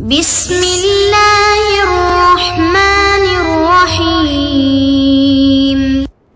بسم اللہ الرحمن الرحیم۔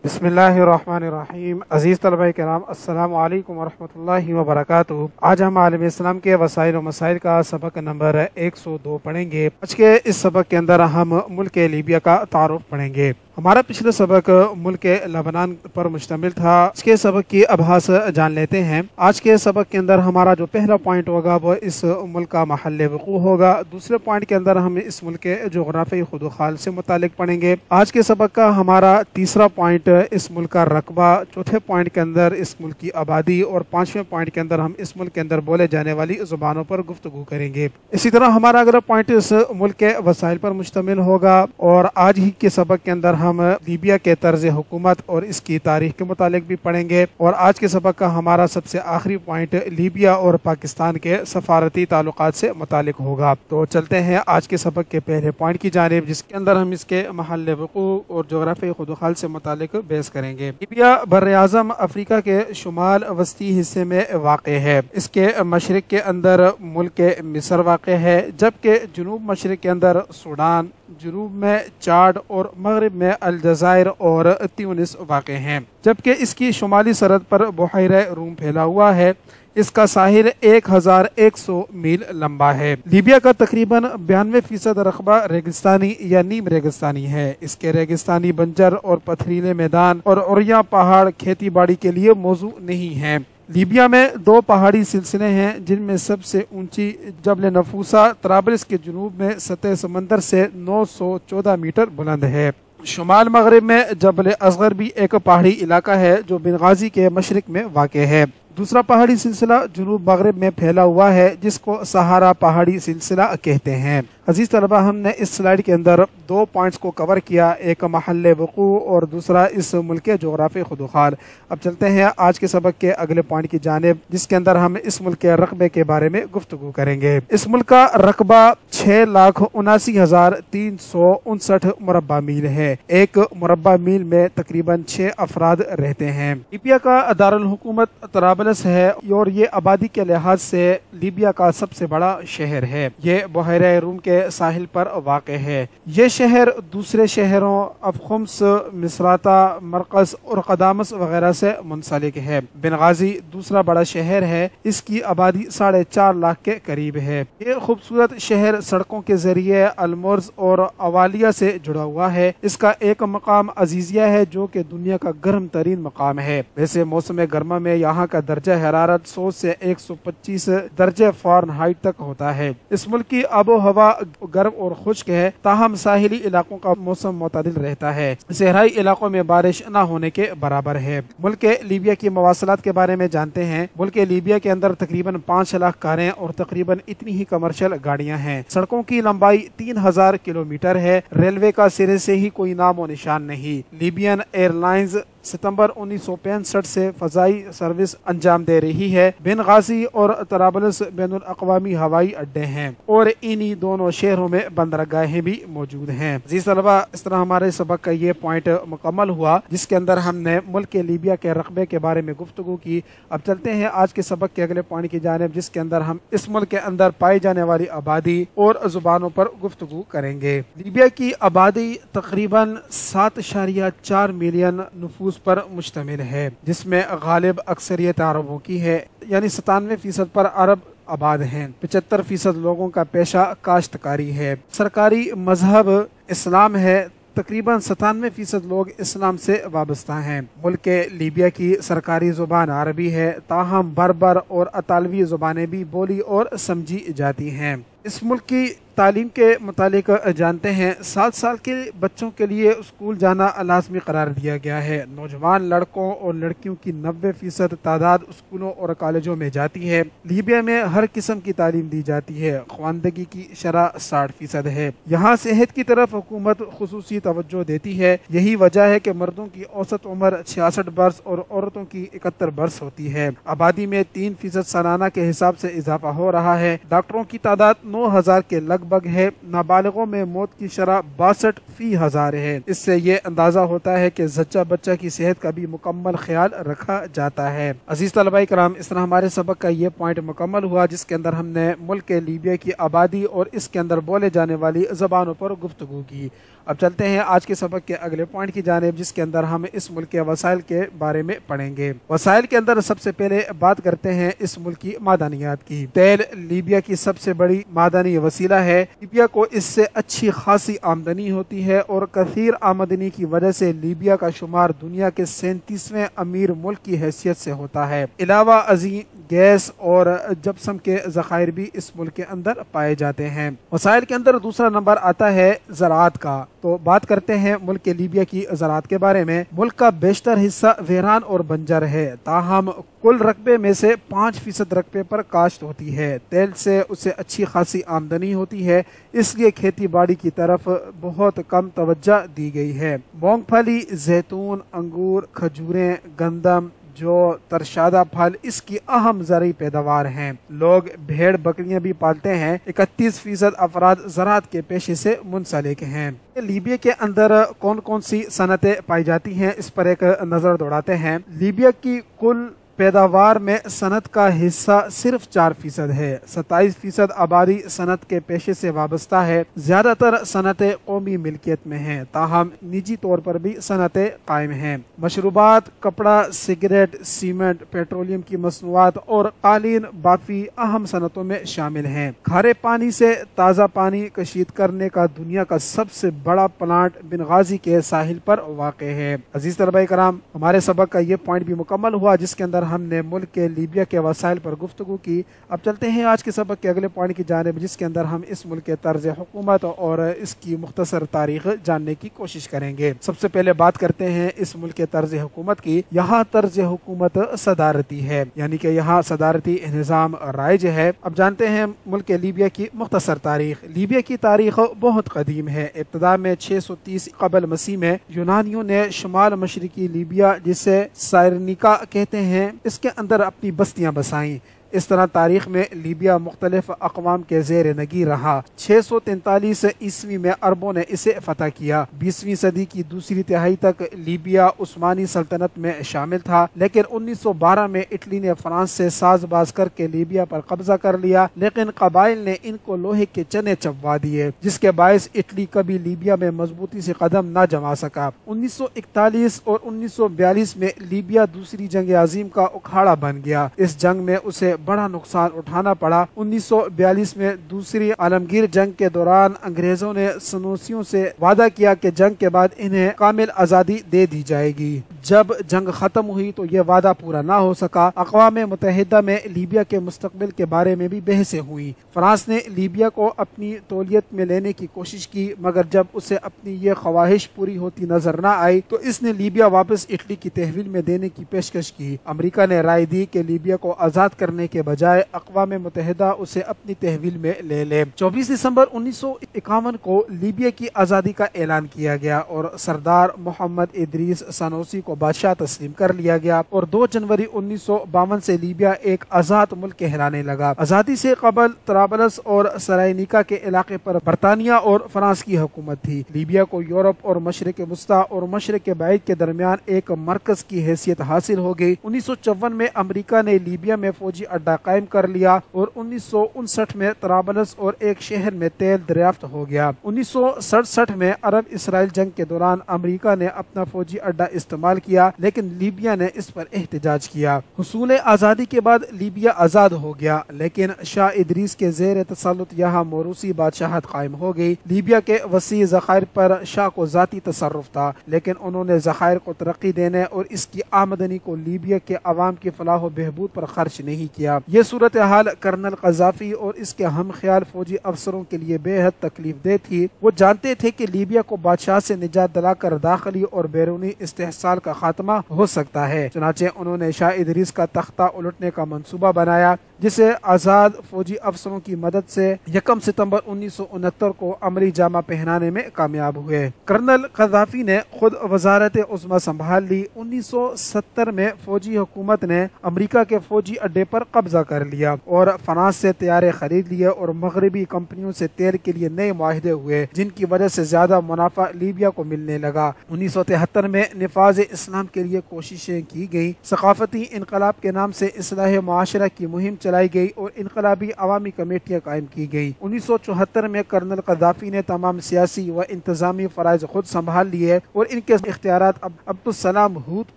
بسم اللہ الرحمن الرحیم۔ عزیز طلبہ کرام، السلام علیکم ورحمۃ اللہ وبرکاتہ۔ آج ہم عالم اسلام کے وسائل و مسائل کا سبق نمبر 102 پڑھیں گے۔ آج کے اس سبق کے اندر ہم ملک لیبیا کا تعارف پڑھیں گے۔ ہمارا پچھلا سبق ملک لبنان پر مشتمل تھا۔ اس کے سبق کی ابحاث جان لیتے ہیں۔ آج کے سبق کے اندر ہمارا جو پہلا پوائنٹ ہوگا وہ اس ملک کا محل وقوع ہوگا۔ دوسرے پوائنٹ کے اندر ہم اس ملک کے جغرافیائی خود و خال سے متعلق پڑھیں گے۔ آج کے سبق کا ہمارا تیسرا پوائنٹ اس ملک کا رقبہ، چوتھے پوائنٹ کے اندر اس ملک کی آبادی، اور پانچویں پوائنٹ کے اندر ہم اس ملک کے اندر بولے جانے والی زبانوں پر گفتگو کریں گے۔ اسی طرح ہمارا اگلا پوائنٹ اس ملک کے وسائل پر مشتمل ہوگا، اور آج ہی کے سبق کے اندر ہم لیبیا کے طرز حکومت اور اس کی تاریخ کے متعلق بھی پڑھیں گے، اور آج کے سبق کا ہمارا سب سے آخری پوائنٹ لیبیا اور پاکستان کے سفارتی تعلقات سے متعلق ہوگا۔ تو چلتے ہیں آج کے سبق کے پہلے پوائنٹ کی جانب، جس کے اندر ہم اس کے محل وقوع اور جغرافیائی خود و خال سے متعلق بحث کریں گے۔ لیبیا بر اعظم افریقہ کے شمال وسطی حصے میں واقع ہے۔ اس کے مشرق کے اندر ملک مصر واقع ہے، جبکہ جنوب مشرق کے اندر سوڈان، جنوب میں چاڈ اور مغرب میں الجزائر اور تیونس واقع ہیں، جبکہ اس کی شمالی سرحد پر بحیرہ روم پھیلا ہوا ہے۔ اس کا ساحل 1100 میل لمبا ہے۔ لیبیا کا تقریباً 92% رقبہ ریگستانی یا نیم ریگستانی ہے۔ اس کے ریگستانی بنجر اور پتھریلے میدان اور عریاں پہاڑ کھیتی باڑی کے لیے موزوں نہیں ہیں۔ لیبیا میں 2 پہاڑی سلسلے ہیں، جن میں سب سے اونچی جبل نفوسا طرابلس کے جنوب میں سطح سمندر سے 914 میٹر بلند ہے۔ شمال مغرب میں جبل اصغر بھی ایک پہاڑی علاقہ ہے جو بنغازی کے مشرق میں واقع ہے۔ دوسرا پہاڑی سلسلہ جنوب مغرب میں پھیلا ہوا ہے، جس کو سہارا پہاڑی سلسلہ کہتے ہیں۔ عزیز طلبہ، ہم نے اس سلائیڈ کے اندر 2 پوائنٹس کو کور کیا، ایک محل وقوع اور دوسرا اس ملک کے جغرافی خود و خال۔ اب چلتے ہیں آج کے سبق کے اگلے پوائنٹ کی جانب، جس کے اندر ہم اس ملک کے رقبے کے بارے میں گفتگو کریں گے۔ اس ملک کا رقبہ 6,79,359 مربع میل ہے۔ ایک مربع میل میں تقریباً 6 افراد رہتے ہیں۔ لیبیا کا دارالحکومت طرابلس ہے، اور یہ آبادی کے لحاظ سے لیبیا کا سب سے بڑا شہر ہے۔ یہ بحیرہ روم کے ساحل پر واقع ہے۔ یہ شہر دوسرے شہروں افخمس، مصراتا، مرقس اور قدامس وغیرہ سے منسلک ہے۔ بنغازی دوسرا بڑا شہر ہے، اس کی آبادی 4.5 لاکھ کے قریب ہے۔ یہ خوبصورت شہر سڑکوں کے ذریعے المورز اور اوالیہ سے جڑا ہوا ہے۔ اس کا ایک مقام عزیزیہ ہے، جو کہ دنیا کا گرم ترین مقام ہے۔ ویسے موسم گرما میں یہاں کا درجہ حرارت 100 سے 125 درجہ فارنہائٹ تک ہوتا ہے۔ اس ملک کی آب و ہوا گرم اور خشک ہے، تاہم ساحلی علاقوں کا موسم معتدل رہتا ہے۔ صحرائی علاقوں میں بارش نہ ہونے کے برابر ہے۔ ملک لیبیا کی مواصلات کے بارے میں جانتے ہیں۔ ملک لیبیا کے اندر تقریباً 5 لاکھ کاریں اور تقریباً اتنی ہی کمرشل گاڑیاں ہیں۔ سڑکوں کی لمبائی 3000 کلومیٹر ہے۔ ریلوے کا سرے سے ہی کوئی نام و نشان نہیں۔ لیبین ایئر لائنز ستمبر 1965 سے فضائی سروس انجام دے رہی ہے۔ بنغازی اور طرابلس بین الاقوامی ہوائی اڈے ہیں، اور انہی دونوں شہروں میں بندرگاہیں بھی موجود ہیں۔ عزیز طلبہ، اس طرح ہمارے سبق کا یہ پوائنٹ مکمل ہوا، جس کے اندر ہم نے ملک لیبیا کے رقبے کے بارے میں گفتگو کی۔ اب چلتے ہیں آج کے سبق کے اگلے پوائنٹ کی جانب، جس کے اندر ہم اس ملک کے اندر پائی جانے والی آبادی اور زبانوں پر گفتگو کریں گے۔ لیبیا کی آبادی تقریباً 7.4 ملین نفوس پر مشتمل ہے، جس میں غالب اکثریت عربوں کی ہے، یعنی 97% پر عرب آباد ہیں۔ 75% لوگوں کا پیشہ کاشتکاری ہے۔ سرکاری مذہب اسلام ہے، تقریباً 97% لوگ اسلام سے وابستہ ہیں۔ ملک لیبیا کی سرکاری زبان عربی ہے، تاہم بربر اور اطالوی زبانیں بھی بولی اور سمجھی جاتی ہیں۔ اس ملک کی تعلیم کے متعلق جانتے ہیں۔ 7 سال کے بچوں کے لیے اسکول جانا لازمی قرار دیا گیا ہے۔ نوجوان لڑکوں اور لڑکیوں کی 90% تعداد اسکولوں اور کالجوں میں جاتی ہے۔ لیبیا میں ہر قسم کی تعلیم دی جاتی ہے۔ خواندگی کی شرح 60% ہے۔ یہاں صحت کی طرف حکومت خصوصی توجہ دیتی ہے۔ یہی وجہ ہے کہ مردوں کی اوسط عمر 66 برس اور عورتوں کی 71 برس ہوتی ہے۔ آبادی میں 3% سالانہ کے حساب سے اضافہ ہو رہا ہے۔ ڈاکٹروں کی تعداد 9,000 کے لگ بھگ ہے۔ نابالغوں میں موت کی شرح 62 فی ہزار ہے۔ اس سے یہ اندازہ ہوتا ہے کہ زچہ بچہ کی صحت کا بھی مکمل خیال رکھا جاتا ہے۔ عزیز طلباء کرام، اس طرح ہمارے سبق کا یہ پوائنٹ مکمل ہوا جس کے اندر ہم نے ملک لیبیا کی آبادی اور اس کے اندر بولے جانے والی زبانوں پر گفتگو کی۔ اب چلتے ہیں آج کے سبق کے اگلے پوائنٹ کی جانب جس کے اندر ہم اس ملک کے وسائل کے بارے میں پڑھیں گے۔ وسائل کے اندر سب سے پہلے بات کرتے ہیں اس ملک کی معدنیات کی۔ تیل لیبیا کی سب سے بڑی معدنی وسیلہ ہے۔ لیبیا کو اس سے اچھی خاصی آمدنی ہوتی ہے اور کثیر آمدنی کی وجہ سے لیبیا کا شمار دنیا کے 37ویں امیر ملک کی حیثیت سے ہوتا ہے۔ علاوہ ازیں گیس اور جپسم کے ذخائر بھی اس ملک کے اندر پائے جاتے ہیں۔ وسائل کے اندر دوسرا نمبر آتا ہے زراعت کا۔ تو بات کرتے ہیں ملک لیبیا کی زراعت کے بارے میں۔ ملک کا بیشتر حصہ ویران اور بنجر ہے، تاہم کل رقبے میں سے 5% رقبے پر کاشت ہوتی ہے۔ تیل سے اسے اچھی خاصی آمدنی ہوتی ہے، اس لیے کھیتی باڑی کی طرف بہت کم توجہ دی گئی ہے۔ مونگ پھلی، زیتون، انگور، کھجوریں، گندم، جو ترشادہ پھل اس کی اہم زرعی پیداوار ہیں۔ لوگ بھیڑ بکریاں بھی پالتے ہیں۔ 31% افراد زراعت کے پیشے سے منسلک ہیں۔ لیبیا کے اندر کون کون سی صنعتیں پائی جاتی ہیں اس پر ایک نظر دوڑاتے ہیں۔ لیبیا کی کل پیداوار میں صنعت کا حصہ صرف 4% ہے۔ 27% آبادی صنعت کے پیشے سے وابستہ ہے۔ زیادہ تر صنعتیں قومی ملکیت میں ہیں، تاہم نجی طور پر بھی صنعتیں قائم ہیں۔ مشروبات، کپڑا، سگریٹ، سیمنٹ، پیٹرولیم کی مصنوعات اور قالین بافی اہم صنعتوں میں شامل ہیں۔ کھارے پانی سے تازہ پانی کشید کرنے کا دنیا کا سب سے بڑا پلانٹ بنغازی کے ساحل پر واقع ہے۔ عزیز طلباء کرام، ہمارے سبق کا یہ پوائنٹ بھی مکمل ہوا جس کے اندر ہم نے ملک کے لیبیا کے وسائل پر گفتگو کی۔ اب چلتے ہیں آج کے سبق کے اگلے پوائنٹ کی جانب جس کے اندر ہم اس ملک کے طرز حکومت اور اس کی مختصر تاریخ جاننے کی کوشش کریں گے۔ سب سے پہلے بات کرتے ہیں اس ملک کے طرز حکومت کی۔ یہاں طرز حکومت صدارتی ہے، یعنی کہ یہاں صدارتی نظام رائج ہے۔ اب جانتے ہیں ملک لیبیا کی مختصر تاریخ۔ لیبیا کی تاریخ بہت قدیم ہے۔ ابتدا میں 630 قبل مسیح میں یونانیوں نے شمال مشرقی لیبیا جسے سائرنیکا کہتے ہیں اس کے اندر اپنی بستیاں بسائیں۔ اس طرح تاریخ میں لیبیا مختلف اقوام کے زیر نگی رہا۔ 643 عیسوی میں عربوں نے اسے فتح کیا۔ 20ویں صدی کی دوسری تہائی تک لیبیا عثمانی سلطنت میں شامل تھا، لیکن 1912 میں اٹلی نے فرانس سے ساز باز کر کے لیبیا پر قبضہ کر لیا، لیکن قبائل نے ان کو لوہے کے چنے چبوا دیے، جس کے باعث اٹلی کبھی لیبیا میں مضبوطی سے قدم نہ جما سکا۔ 1941 اور 1942 میں لیبیا دوسری جنگ عظیم کا اکھاڑا بن گیا۔ اس جنگ میں اسے بڑا نقصان اٹھانا پڑا۔ 1942 میں دوسری عالمگیر جنگ کے دوران انگریزوں نے سنوسیوں سے وعدہ کیا کہ جنگ کے بعد انہیں کامل آزادی دے دی جائے گی۔ جب جنگ ختم ہوئی تو یہ وعدہ پورا نہ ہو سکا۔ اقوام متحدہ میں لیبیا کے مستقبل کے بارے میں بھی بحثیں ہوئی۔ فرانس نے لیبیا کو اپنی تولیت میں لینے کی کوشش کی، مگر جب اسے اپنی یہ خواہش پوری ہوتی نظر نہ آئی تو اس نے لیبیا واپس اٹلی کی تحویل میں دینے کی پیشکش کی۔ امریکہ نے رائے دی کہ لیبیا کو آزاد کرنے کے بجائے اقوام متحدہ اسے اپنی تحویل میں لے لے۔ 24 دسمبر 1951 کو لیبیا کی آزادی کا اعلان کیا گیا اور سردار محمد ادریس سنوسی کو بادشاہ تسلیم کر لیا گیا، اور 2 جنوری 1952 سے لیبیا ایک آزاد ملک کہلانے لگا۔ آزادی سے قبل طرابلس اور سرائنیکا کے علاقے پر برطانیہ اور فرانس کی حکومت تھی۔ لیبیا کو یورپ اور مشرق وسطی اور مشرق بعید کے درمیان ایک مرکز کی حیثیت حاصل ہو گئی۔ 1954 میں امریکہ نے لیبیا میں فوجی اڈا قائم کر لیا اور 1959 میں طرابلس اور ایک شہر میں تیل دریافت ہو گیا۔ 1967 میں عرب اسرائیل جنگ کے دوران امریکہ نے اپنا فوجی اڈا استعمال کیا، لیکن لیبیا نے اس پر احتجاج کیا۔ حصول آزادی کے بعد لیبیا آزاد ہو گیا، لیکن شاہ ادریس کے زیر تسلط یہاں موروثی بادشاہت قائم ہو گئی۔ لیبیا کے وسیع ذخائر پر شاہ کو ذاتی تصرف تھا، لیکن انہوں نے ذخائر کو ترقی دینے اور اس کی آمدنی کو لیبیا کے عوام کی فلاح و بہبود پر خرچ نہیں کیا۔ یہ صورتحال کرنل قذافی اور اس کے ہم خیال فوجی افسروں کے لیے بے حد تکلیف دہ تھی۔ وہ جانتے تھے کہ لیبیا کو بادشاہ سے نجات دلا کر داخلی اور بیرونی استحصال کا خاتمہ ہو سکتا ہے، چنانچہ انہوں نے شاہ ادریس کا تختہ الٹنے کا منصوبہ بنایا، جسے آزاد فوجی افسروں کی مدد سے 1 ستمبر 1969 کو عملی جامہ پہنانے میں کامیاب ہوئے۔ کرنل قذافی نے خود وزارت عظمیٰ سنبھال لی۔ 1970 میں فوجی حکومت نے امریکہ کے فوجی اڈے پر قبضہ کر لیا اور فرانس سے طیارے خرید لیے اور مغربی کمپنیوں سے تیل کے لیے نئے معاہدے ہوئے، جن کی وجہ سے زیادہ منافع لیبیا کو ملنے لگا۔ 1973 میں نفاذ اسلام کے لیے کوششیں کی گئیں۔ ثقافتی انقلاب کے نام سے اصلاح معاشرہ کی مہم چلائی گئی اور انقلابی عوامی کمیٹیاں قائم کی گئی۔ 1974 میں کرنل قذافی نے تمام سیاسی و انتظامی فرائض خود سنبھال لیے اور ان کے اختیارات عبدالسلام ہوت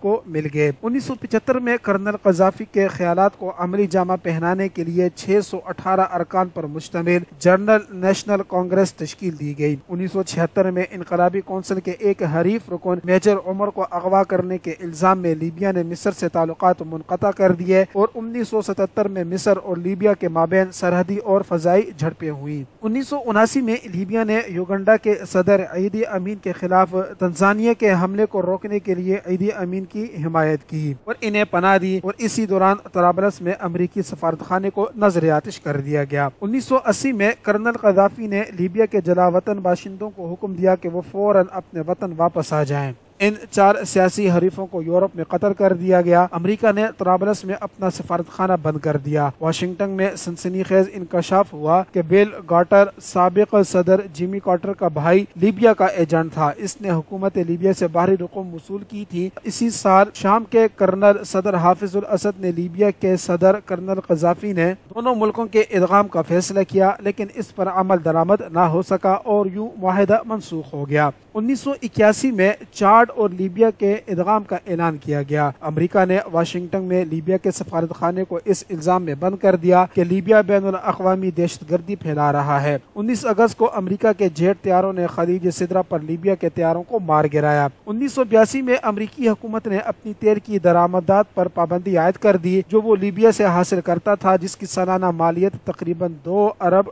کو مل گئے۔ 1975 میں کرنل قذافی کے خیالات کو عملی جامہ پہنانے کے لیے 618 ارکان پر مشتمل جنرل نیشنل کانگریس تشکیل دی گئی۔ 1976 میں انقلابی کونسل کے ایک حریف رکن میجر عمر کو اغوا کرنے کے الزام میں لیبیا نے مصر سے تعلقات منقطع کر دیے اور 1977 میں مصر اور لیبیا کے مابین سرحدی اور فضائی جھڑپیں ہوئیں۔ 1979 میں لیبیا نے یوگنڈا کے صدر عیدی امین کے خلاف تنزانیہ کے حملے کو روکنے کے لیے عیدی امین کی حمایت کی اور انہیں پناہ دی، اور اسی دوران طرابلس میں امریکی سفارتخانے کو نظر آتش کر دیا گیا۔ 1980 میں کرنل قذافی نے لیبیا کے جلا وطن باشندوں کو حکم دیا کہ وہ فوراً اپنے وطن واپس آ جائیں۔ ان 4 سیاسی حریفوں کو یورپ میں قتل کر دیا گیا۔ امریکہ نے طرابلس میں اپنا سفارتخانہ بند کر دیا۔ واشنگٹن میں سنسنی خیز انکشاف ہوا کہ بیل گارٹر سابق صدر جیمی کارٹر کا بھائی لیبیا کا ایجنٹ تھا۔ اس نے حکومت لیبیا سے باہری رقوم وصول کی تھی۔ اسی سال شام کے کرنل صدر حافظ الاسد نے لیبیا کے صدر کرنل قذافی نے دونوں ملکوں کے ادغام کا فیصلہ کیا، لیکن اس پر عمل درآمد نہ ہو سکا اور یوں معاہدہ منسوخ ہو گیا۔ 1981 میں چاڈ اور لیبیا کے ادغام کا اعلان کیا گیا۔ امریکہ نے واشنگٹن میں لیبیا کے سفارتخانے کو اس الزام میں بند کر دیا کہ لیبیا بین الاقوامی دہشت گردی پھیلا رہا ہے۔ 19 اگست کو امریکہ کے جیٹ طیاروں نے خلیج سدرہ پر لیبیا کے طیاروں کو مار گرایا۔ 1982 میں امریکی حکومت نے اپنی تیل کی درآمدات پر پابندی عائد کر دی جو وہ لیبیا سے حاصل کرتا تھا، جس کی سالانہ مالیت تقریباً $2 ارب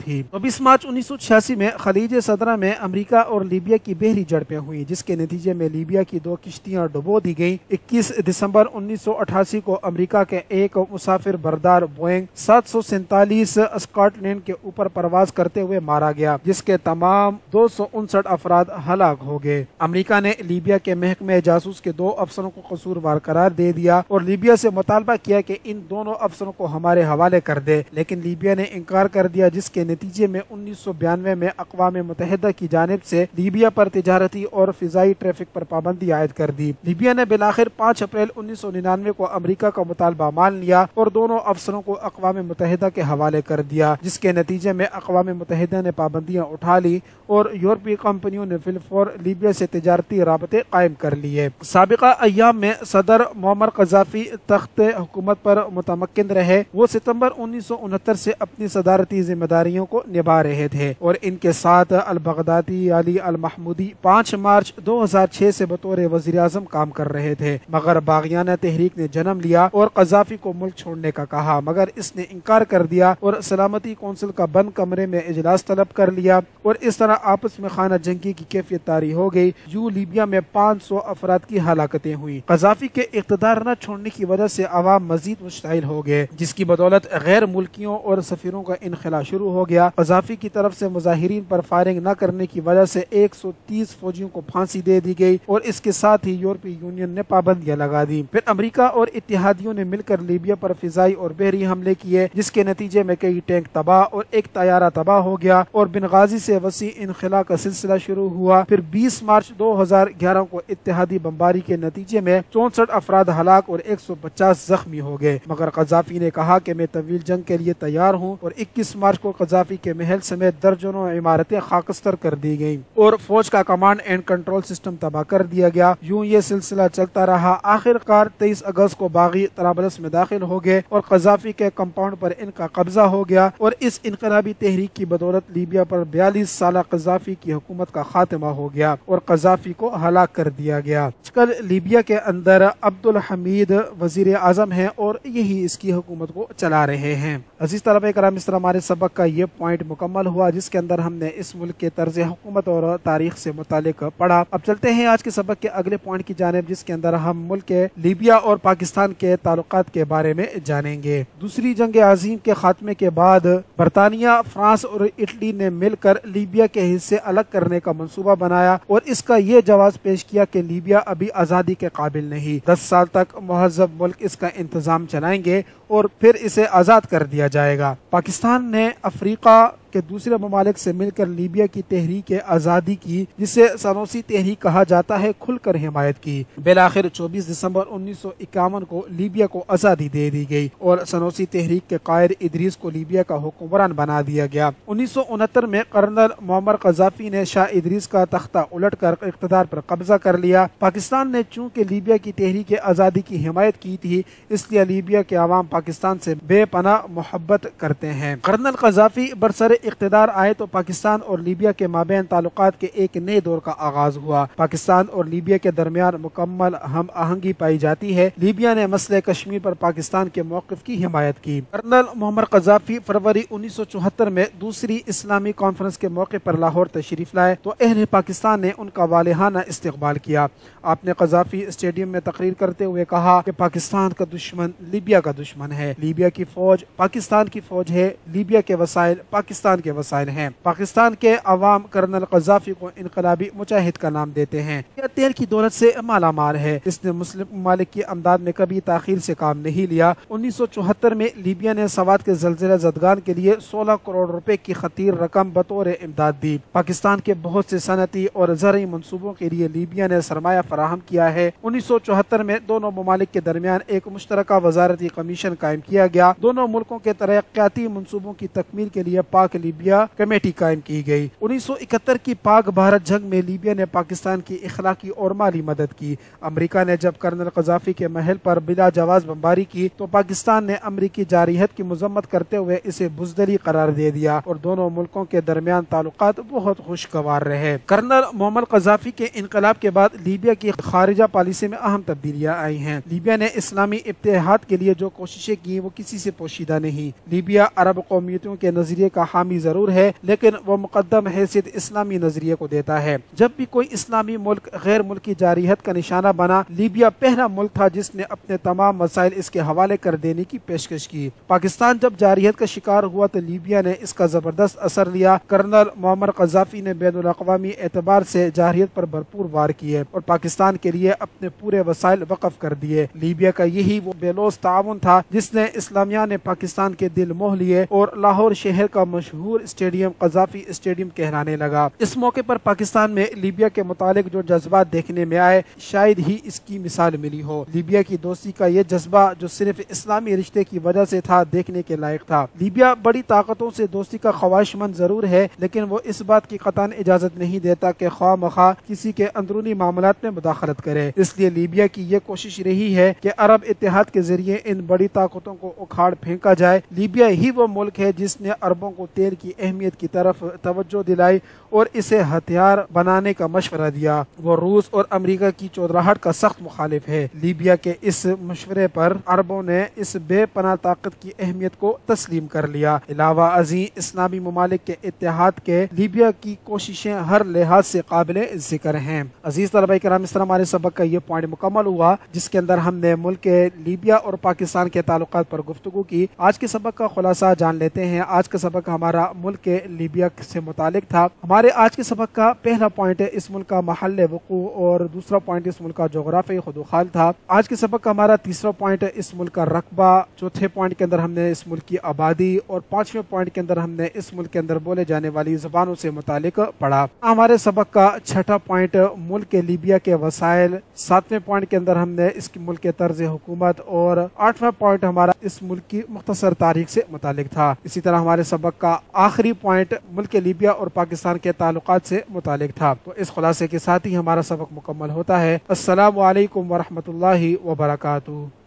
تھی۔ 24 مارچ 1986 میں خلیج سدرہ میں امریکہ اور لیبیا کی بحری جھڑپیں ہوئی، جس کے نتیجے میں لیبیا کی 2 کشتیاں ڈبو دی گئیں۔ 21 دسمبر 1988 کو امریکہ کے ایک مسافر بردار بوئنگ 747 اسکاٹ لینڈ کے اوپر پرواز کرتے ہوئے مارا گیا، جس کے تمام 259 افراد ہلاک ہو گئے۔ امریکہ نے لیبیا کے محکمہ جاسوس کے 2 افسروں کو قصوروار قرار دے دیا اور لیبیا سے مطالبہ کیا کہ ان دونوں افسروں کو ہمارے حوالے کر دے، لیکن لیبیا نے انکار کر دیا، جس کے نتیجے میں 1992 میں اقوام متحدہ کی جانب سے لیبیا پر تجارتی اور فضائی ٹریفک پر پابندی عائد کر دی۔ لیبیا نے بالآخر 5 اپریل 1999 کو امریکہ کا مطالبہ مان لیا اور دونوں افسروں کو اقوام متحدہ کے حوالے کر دیا، جس کے نتیجے میں اقوام متحدہ نے پابندیاں اٹھا لی اور یورپی کمپنیوں نے بالفور لیبیا سے تجارتی رابطے قائم کر لیے۔ سابقہ ایام میں صدر معمر قذافی تخت حکومت پر متمکن رہے۔ وہ ستمبر 1969 سے اپنی صدارتی ذمہ داریوں کو نبھا رہے تھے اور ان کے ساتھ البغدادی علی المحمودی 5 مارچ 2006 سے بطور وزیر اعظم کام کر رہے تھے، مگر باغیانہ تحریک نے جنم لیا اور قذافی کو ملک چھوڑنے کا کہا، مگر اس نے انکار کر دیا اور سلامتی کونسل کا بند کمرے میں اجلاس طلب کر لیا اور اس طرح آپس میں خانہ جنگی کی کیفیت طاری ہو گئی۔ یوں لیبیا میں 500 افراد کی ہلاکتیں ہوئی۔ قذافی کے اقتدار نہ چھوڑنے کی وجہ سے عوام مزید مشتعل ہو گئے، جس کی بدولت غیر ملکیوں اور سفیروں کا انخلا شروع ہو گیا۔ قذافی کی طرف سے مظاہرین پر فائرنگ نہ کرنے کی وجہ سے 130 فوجیوں کو پھانسی دے دی گئی اور اس کے ساتھ ہی یورپی یونین نے پابندیاں لگا دی۔ پھر امریکہ اور اتحادیوں نے مل کر لیبیا پر فضائی اور بحری حملے کیے، جس کے نتیجے میں کئی ٹینک تباہ اور ایک طیارہ تباہ ہو گیا اور بنغازی سے وسیع انخلا کا سلسلہ شروع ہوا۔ پھر 20 مارچ 2011 کو اتحادی بمباری کے نتیجے میں 64 افراد ہلاک اور 150 زخمی ہو گئے، مگر قذافی نے کہا کہ میں طویل جنگ کے لیے تیار ہوں اور 21 مارچ کو قذافی کے محل سمیت درجنوں عمارتیں خاکستر کر دی گئیں اور فوج کا کمانڈ اینڈ کنٹرول سسٹم تباہ کر دیا گیا۔ یوں یہ سلسلہ چلتا رہا۔ آخر کار 23 اگست کو باغی طرابلس میں داخل ہو گئے اور قذافی کے کمپاؤنڈ پر ان کا قبضہ ہو گیا اور اس انقلابی تحریک کی بدولت لیبیا پر 42 سالہ قذافی کی حکومت کا خاتمہ ہو گیا اور قذافی کو ہلاک کر دیا گیا۔ آج کل لیبیا کے اندر عبدالحمید وزیر اعظم ہیں اور یہی اس کی حکومت کو چلا رہے ہیں۔ عزیز طلبہ کرام، اس طرح ہمارے سبق کا یہ پوائنٹ مکمل ہوا جس کے اندر ہم نے اس ملک کے طرز حکومت اور تاریخ سے متعلق پڑھا۔ اب چلتے ہیں آج کے سبق کے اگلے پوائنٹ کی جانب، جس کے اندر ہم ملک کے لیبیا اور پاکستان کے تعلقات کے بارے میں جانیں گے۔ دوسری جنگ عظیم کے خاتمے کے بعد برطانیہ، فرانس اور اٹلی نے مل کر لیبیا کے حصے الگ کرنے کا منصوبہ بنایا اور اس کا یہ جواز پیش کیا کہ لیبیا ابھی آزادی کے قابل نہیں، 10 سال تک مہذب ملک اس کا انتظام چلائیں گے اور پھر اسے آزاد کر دیا جائے گا۔ پاکستان نے افریقہ کے دوسرے ممالک سے مل کر لیبیا کی تحریک آزادی کی، جسے سنوسی تحریک کہا جاتا ہے، کھل کر حمایت کی۔ بالآخر 24 دسمبر 1951 کو لیبیا کو آزادی دے دی گئی اور سنوسی تحریک کے قائد ادریس کو لیبیا کا حکمران بنا دیا گیا۔ 1969 میں کرنل معمر قذافی نے شاہ ادریس کا تختہ الٹ کر اقتدار پر قبضہ کر لیا۔ پاکستان نے چونکہ لیبیا کی تحریک آزادی کی حمایت کی تھی، اس لیے لیبیا کے عوام پاکستان سے بے پناہ محبت کرتے ہیں۔ کرنل قذافی برسر اقتدار آئے تو پاکستان اور لیبیا کے مابین تعلقات کے ایک نئے دور کا آغاز ہوا۔ پاکستان اور لیبیا کے درمیان مکمل ہم آہنگی پائی جاتی ہے۔ لیبیا نے مسئلہ کشمیر پر پاکستان کے موقف کی حمایت کی۔ کرنل معمر قذافی فروری 1974 میں دوسری اسلامی کانفرنس کے موقع پر لاہور تشریف لائے تو اہل پاکستان نے ان کا والہانہ استقبال کیا۔ آپ نے قذافی اسٹیڈیم میں تقریر کرتے ہوئے کہا کہ پاکستان کا دشمن لیبیا کا دشمن ہے، لیبیا کی فوج پاکستان کی فوج ہے، لیبیا کے وسائل پاکستان کے وسائل ہیں۔ پاکستان کے عوام کرنل قذافی کو انقلابی مجاہد کا نام دیتے ہیں۔ یہ تیل کی دولت سے مالا مال ہے، اس نے مسلم ممالک کی امداد میں کبھی تاخیر سے کام نہیں لیا۔ 1974 میں لیبیا نے سوات کے زلزلہ زدگان کے لیے 16 کروڑ روپے کی خطیر رقم بطور امداد دی۔ پاکستان کے بہت سے صنعتی اور زرعی منصوبوں کے لیے لیبیا نے سرمایہ فراہم کیا ہے۔ 1974 میں دونوں ممالک کے درمیان ایک مشترکہ وزارتی کمیشن قائم کیا گیا۔ دونوں ملکوں کے ترقیاتی منصوبوں کی تکمیل کے لیے پاک لیبیا کمیٹی قائم کی گئی۔ 1971 کی پاک بھارت جنگ میں لیبیا نے پاکستان کی اخلاقی اور مالی مدد کی۔ امریکہ نے جب کرنل قذافی کے محل پر بلا جواز بمباری کی تو پاکستان نے امریکی جارحیت کی مذمت کرتے ہوئے اسے بزدلی قرار دے دیا اور دونوں ملکوں کے درمیان تعلقات بہت خوشگوار رہے۔ کرنل معمر قذافی کے انقلاب کے بعد لیبیا کی خارجہ پالیسی میں اہم تبدیلیاں آئی ہیں۔ لیبیا نے اسلامی اتحاد کے لیے جو کوششیں کی وہ کسی سے پوشیدہ نہیں۔ لیبیا عرب قومیتوں کے نظریے کا حامی ضرور ہے، لیکن وہ مقدم حیثیت اسلامی نظریے کو دیتا ہے۔ جب بھی کوئی اسلامی ملک غیر ملکی جارحیت کا نشانہ بنا، لیبیا پہلا ملک تھا جس نے اپنے تمام مسائل اس کے حوالے کر دینے کی پیشکش کی۔ پاکستان جب جارحیت کا شکار ہوا تو لیبیا نے اس کا زبردست اثر لیا۔ کرنل معمر قذافی نے بین الاقوامی اعتبار سے جارحیت پر بھرپور وار کیے اور پاکستان کے لیے اپنے پورے وسائل وقف کر دیے۔ لیبیا کا یہی وہ بے لوث تعاون تھا جس نے اسلامیہ نے پاکستان کے دل موہ لیے اور لاہور شہر کا مشہور اسٹیڈیم قذافی اسٹیڈیم کہلانے لگا۔ اس موقع پر پاکستان میں لیبیا کے متعلق جو جذبات دیکھنے میں آئے، شاید ہی اس کی مثال ملی ہو۔ لیبیا کی دوستی کا یہ جذبہ جو صرف اسلامی رشتے کی وجہ سے تھا، دیکھنے کے لائق تھا۔ لیبیا بڑی طاقتوں سے دوستی کا خواہش مند ضرور ہے، لیکن وہ اس بات کی قطعاً اجازت نہیں دیتا کہ خواہ مخواہ کسی کے اندرونی معاملات میں مداخلت کرے۔ اس لیے لیبیا کی یہ کوشش رہی ہے کہ عرب اتحاد کے ذریعے ان بڑی طاقتوں کو اکھاڑ پھینکا جائے۔ لیبیا ہی وہ ملک ہے جس نے عربوں کو تیل کی اہمیت کی طرف توجہ دلائی اور اسے ہتھیار بنانے کا مشورہ دیا۔ وہ روس اور امریکہ کی چودراہٹ کا سخت مخالف ہے۔ لیبیا کے اس مشورے پر عربوں نے اس بے پناہ طاقت کی اہمیت کو تسلیم کر لیا۔ علاوہ ازیں اسلامی ممالک کے اتحاد کے لیبیا کی کوششیں ہر لحاظ سے قابل ذکر ہیں۔ عزیز طلبہ کرام، اس طرح ہمارے سبق کا یہ پوائنٹ مکمل ہوا جس کے اندر ہم نے ملک لیبیا اور پاکستان کے تعلقات پر گفتگو کی۔ آج کے سبق کا خلاصہ جان لیتے ہیں۔ آج کا سبق ہمارا ملک لیبیا سے متعلق تھا۔ ہمارے آج کے سبق کا پہلا پوائنٹ اس ملک کا محل وقوع اور دوسرا پوائنٹ اس ملک کا جغرافیائی خدوخال تھا۔ آج کے سبق کا ہمارا تیسرا پوائنٹ اس ملک کا رقبہ، چوتھے پوائنٹ کے اندر ہم نے اس ملک کی آبادی اور پانچویں پوائنٹ کے اندر ہم نے اس ملک کے اندر بولے جانے والی زبانوں سے متعلق پڑھا۔ ہمارے سبق کا چھٹا پوائنٹ ملک لیبیا کے وسائل، ساتویں پوائنٹ کے اندر ہم نے اس ملک کے طرز حکومت اور آٹھواں پوائنٹ ہمارا اس ملک کی مختصر تاریخ سے متعلق تھا۔ اسی طرح ہمارے سبق کا آخری پوائنٹ ملک لیبیا اور پاکستان کے تعلقات سے متعلق تھا۔ تو اس خلاصے کے ساتھ ہی ہمارا سبق مکمل ہوتا ہے۔ السلام علیکم ورحمۃ اللہ وبرکاتہ۔